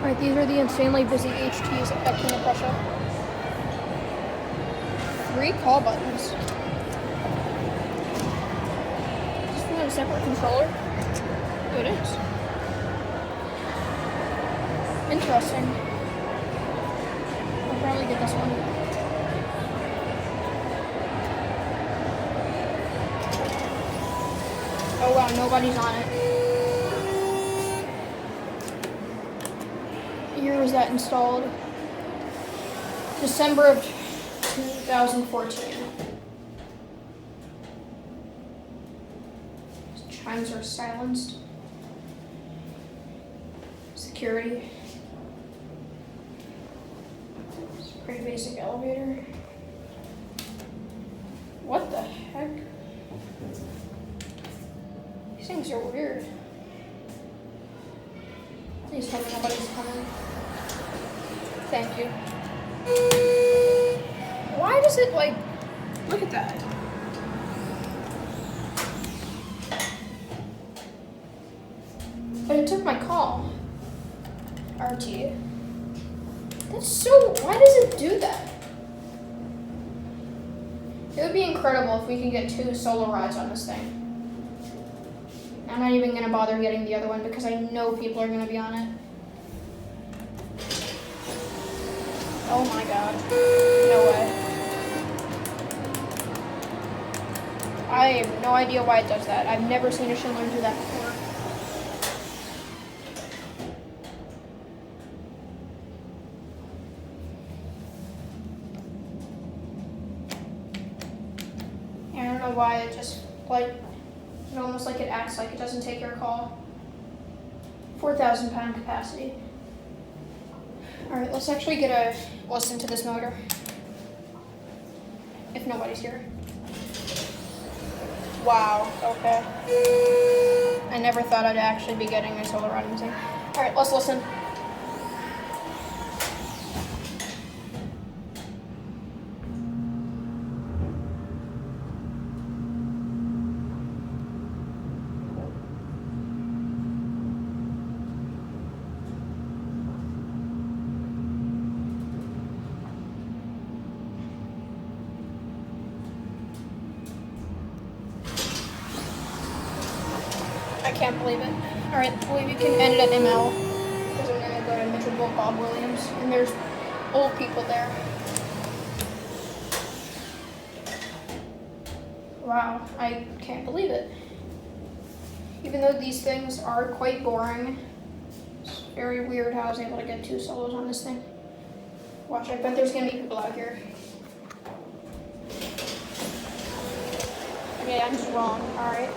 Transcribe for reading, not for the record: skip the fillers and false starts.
Alright, these are the insanely busy HTs at King of Prussia. 3 call buttons. Is this from a separate controller? Oh, it is. Interesting. I'll probably get this one. Oh wow, nobody's on it. Year was that installed? December of 2014. Chimes are silenced. Security. It's a pretty basic elevator. What the heck? These things are weird. Please tell me nobody's coming. Thank you. Why does it like, look at that. But it took my call. RT. That's so, why does it do that? It would be incredible if we could get 2 solo rides on this thing. I'm not even gonna bother getting the other one because I know people are gonna be on it. Oh my god. No way. I have no idea why it does that. I've never seen a Schindler do that before. I don't know why it just, like, it almost like it acts like it doesn't take your call. 4,000 pound capacity. Alright, let's actually get a listen to this motor. If nobody's here. Wow, okay. I never thought I'd actually be getting a solo ride thing. Alright, let's listen. I can't believe it. Alright, I believe you can end it at ML. Because I'm gonna go to Mitchell Bob Williams. And there's old people there. Wow, I can't believe it. Even though these things are quite boring, it's very weird how I was able to get 2 solos on this thing. Watch, I bet there's gonna be people out here. Okay, I'm just wrong, alright.